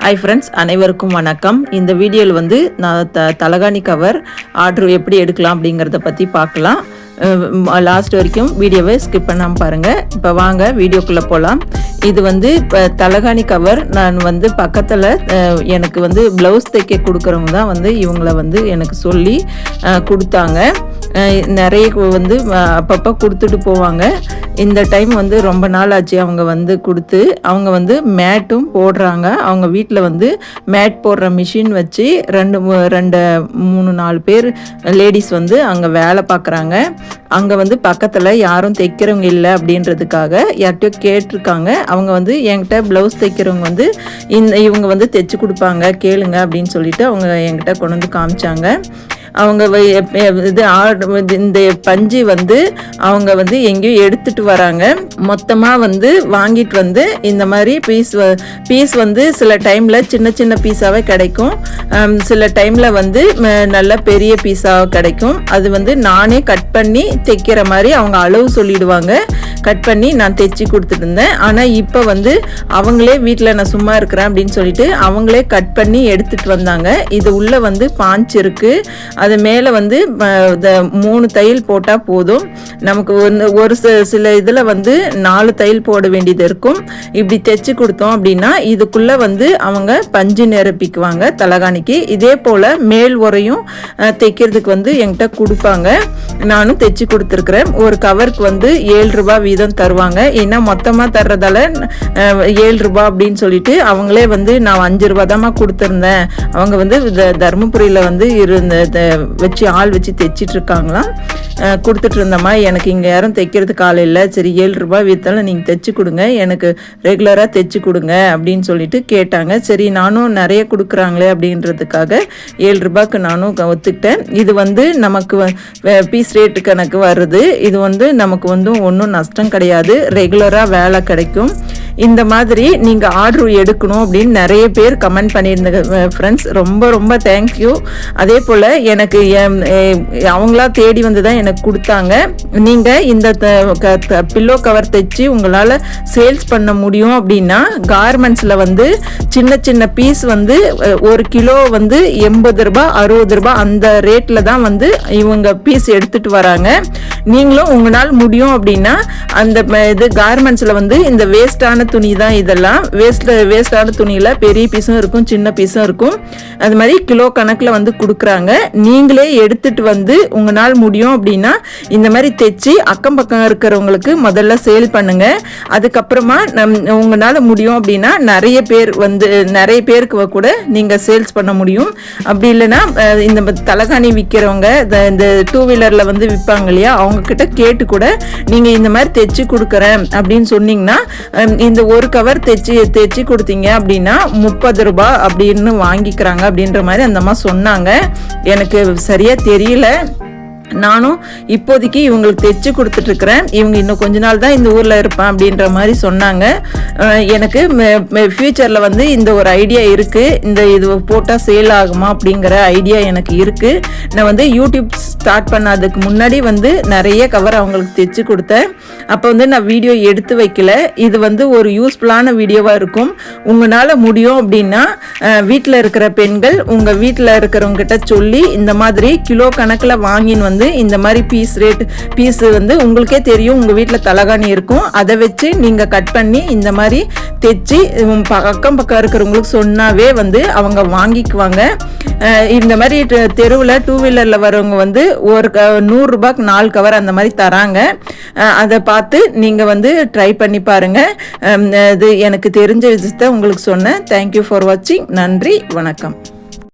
Hi friends, அனைவருக்கும் வணக்கம். இந்த வீடியோவில் வந்து நான் தலகாணி கவர் ஆர்டர் எப்படி எடுக்கலாம் அப்படிங்கிறத பற்றி பார்க்கலாம். லாஸ்ட் வரைக்கும் வீடியோவை ஸ்கிப் பண்ணாமல் பாருங்கள். இப்போ வாங்க வீடியோக்குள்ளே போகலாம். இது வந்து இப்போ தலகாணி கவர் நான் வந்து பக்கத்தில் எனக்கு வந்து ப்ளவுஸ் தைக்க கொடுக்குறவங்க தான் வந்து இவங்கள வந்து எனக்கு சொல்லி கொடுத்தாங்க. நிறைய வந்து அப்பப்போ கொடுத்துட்டு போவாங்க. இந்த டைம் வந்து ரொம்ப நாள் ஆச்சு அவங்க வந்து கொடுத்து. அவங்க வந்து மேட்டும் போடுறாங்க. அவங்க வீட்டில் வந்து மேட் போடுற மிஷின் வச்சு 2-3-4 பேர் லேடிஸ் வந்து அங்கே வேலை பார்க்குறாங்க. அங்கே வந்து பக்கத்தில் யாரும் தைக்கிறவங்க இல்லை அப்படின்றதுக்காக யார்கிட்டயோ கேட்டிருக்காங்க. அவங்க வந்து என்கிட்ட ப்ளவுஸ் தைக்கிறவங்க வந்து இவங்க வந்து தைச்சி கொடுப்பாங்க, கேளுங்க அப்படின்னு சொல்லிட்டு அவங்க என்கிட்ட கொண்டு வந்து காமிச்சாங்க. அவங்க இந்த பஞ்சு வந்து அவங்க வந்து எங்கேயும் எடுத்துகிட்டு வராங்க. மொத்தமாக வந்து வாங்கிட்டு வந்து இந்த மாதிரி பீஸ் வந்து சில டைமில் சின்ன சின்ன பீஸாகவே கிடைக்கும், சில டைமில் வந்து நல்ல பெரிய பீஸாக கிடைக்கும். அது வந்து நானே கட் பண்ணி தைக்கிற மாதிரி அவங்க அளவு சொல்லிடுவாங்க. கட் பண்ணி நான் தைச்சி கொடுத்துட்டு இருந்தேன். ஆனால் இப்போ வந்து அவங்களே வீட்டில் நான் சும்மா இருக்கிறேன் அப்படின்னு சொல்லிட்டு அவங்களே கட் பண்ணி எடுத்துகிட்டு வந்தாங்க. இது உள்ளே வந்து பாஞ்ச் இருக்குது. அது மேலே வந்து 3 தையல் போட்டால் போதும். நமக்கு ஒரு சில இதில் வந்து 4 தையல் போட வேண்டியது இருக்கும். இப்படி தைச்சி கொடுத்தோம் அப்படின்னா இதுக்குள்ளே வந்து அவங்க பஞ்சு நிரப்பிக்குவாங்க தலகாணிக்கு. இதே போல் மேல் உரையும் தைக்கிறதுக்கு வந்து என்கிட்ட கொடுப்பாங்க. நானும் தைச்சி கொடுத்துருக்குறேன். ஒரு கவருக்கு வந்து 7 ரூபாய் வீதம் தருவாங்க. ஏன்னா மொத்தமாக தர்றதால 7 ரூபாய் அப்படின்னு சொல்லிட்டு அவங்களே வந்து நான் 5 ரூபா தான் கொடுத்துருந்தேன். அவங்க வந்து தருமபுரியில் வந்து வச்சு ஆள் வச்சு தைச்சிட்டு இருக்காங்களாம். கொடுத்துட்டு இருந்தம்மா, எனக்கு இங்கே யாரும் தைக்கிறதுக்கு ஆள் இல்லை, சரி 7 ரூபாய் வீதத்தாலும் நீங்கள் தைச்சி கொடுங்க, எனக்கு ரெகுலராக தைச்சி கொடுங்க அப்படின்னு சொல்லிட்டு கேட்டாங்க. சரி நானும் நிறைய கொடுக்குறாங்களே அப்படின்றதுக்காக 7 ரூபாய்க்கு நானும் ஒத்துக்கிட்டேன். இது வந்து நமக்கு பீஸ் ரேட்டு கணக்கு வருது. இது வந்து நமக்கு வந்து ஒன்றும் நஷ்டம் கிடையாது, ரெகுலராக வேலை கிடைக்கும். இந்த மாதிரி நீங்கள் ஆர்டர் எடுக்கணும் அப்படின்னு நிறைய பேர் கமெண்ட் பண்ணியிருந்தாங்க ஃப்ரெண்ட்ஸ். ரொம்ப ரொம்ப தேங்க்யூ. அதே போல் எனக்கு அவங்களா தேடி வந்து தான் எனக்கு கொடுத்தாங்க. நீங்கள் இந்த பில்லோ கவர் தைச்சி உங்களால் சேல்ஸ் பண்ண முடியும் அப்படின்னா கார்மெண்ட்ஸில் வந்து சின்ன சின்ன பீஸ் வந்து 1 கிலோ வந்து 80 ரூபாய் 60 ரூபாய் அந்த ரேட்டில் தான் வந்து இவங்க பீஸ் எடுத்துகிட்டு வராங்க. நீங்களும் உங்களால் முடியும் அப்படின்னா அந்த இது கார்மெண்ட்ஸில் வந்து இந்த வேஸ்டான துணி தான், இதெல்லாம் வேஸ்டான துணியில் பெரிய பீஸும் இருக்கும், சின்ன பீஸும் இருக்கும். அது மாதிரி கிலோ கணக்கில் வந்து கொடுக்குறாங்க. நீங்களே எடுத்துட்டு வந்து உங்களால் முடியும் அப்படின்னா இந்த மாதிரி தைச்சி அக்கம் பக்கம் இருக்கிறவங்களுக்கு முதல்ல சேல் பண்ணுங்க. அதுக்கப்புறமா உங்களால் முடியும் அப்படின்னா நிறைய பேருக்கு கூட நீங்கள் சேல்ஸ் பண்ண முடியும். அப்படி இல்லைன்னா இந்த தலகாணி விற்கிறவங்க இந்த 2 வீலரில் வந்து விற்பாங்க இல்லையா, அவங்க கிட்ட கேட்டு கூட நீங்கள் இந்த மாதிரி தைச்சி கொடுக்குறேன் அப்படின்னு சொன்னீங்கன்னா இந்த ஒரு கவர் தைச்சி கொடுத்தீங்க அப்படின்னா 30 ரூபாய் அப்படின்னு வாங்கிக்கிறாங்க அப்படின்ற மாதிரி அந்த அம்மா சொன்னாங்க. எனக்கு சரியாக தெரியல. நானும் இப்போதைக்கு இவங்களுக்கு தைச்சி கொடுத்துட்ருக்குறேன். இவங்க இன்னும் கொஞ்ச நாள் தான் இந்த ஊரில் இருப்பேன் அப்படின்ற மாதிரி சொன்னாங்க. எனக்கு ஃப்யூச்சரில் வந்து இந்த ஒரு ஐடியா இருக்குது, இது போட்டால் சேல் ஆகுமா அப்படிங்கிற ஐடியா எனக்கு இருக்குது. நான் வந்து யூடியூப் ஸ்டார்ட் பண்ணதுக்கு முன்னாடி வந்து நிறைய கவர் அவங்களுக்கு தைச்சி கொடுத்தேன். அப்போ வந்து நான் வீடியோ எடுத்து வைக்கல. இது வந்து ஒரு யூஸ்ஃபுல்லான வீடியோவாக இருக்கும். உங்களால் முடியும் அப்படின்னா வீட்டில் இருக்கிற பெண்கள் உங்கள் வீட்டில் இருக்கிறவங்ககிட்ட சொல்லி இந்த மாதிரி கிலோ கணக்கில் வாங்கின்னு வந்து இந்த மாதிரி பீஸ் வந்து உங்களுக்கே தெரியும், உங்கள் வீட்டில் தலகாணி இருக்கும், அதை வச்சு நீங்கள் கட் பண்ணி இந்த மாதிரி தைச்சி அக்கம் பக்கம் இருக்கிறவங்களுக்கு சொன்னாவே வந்து அவங்க வாங்கிக்குவாங்க. இந்த மாதிரி தெருவில் 2 வீலரில் வரவங்க வந்து ஒரு 100 ரூபாய்க்கு 4 கவர் அந்த மாதிரி தராங்க. அதை பார்த்து நீங்கள் வந்து ட்ரை பண்ணி பாருங்கள். இது எனக்கு தெரிஞ்ச விஷயத்தை உங்களுக்கு சொன்னேன். தேங்க்யூ ஃபார் வாட்சிங். நன்றி, வணக்கம்.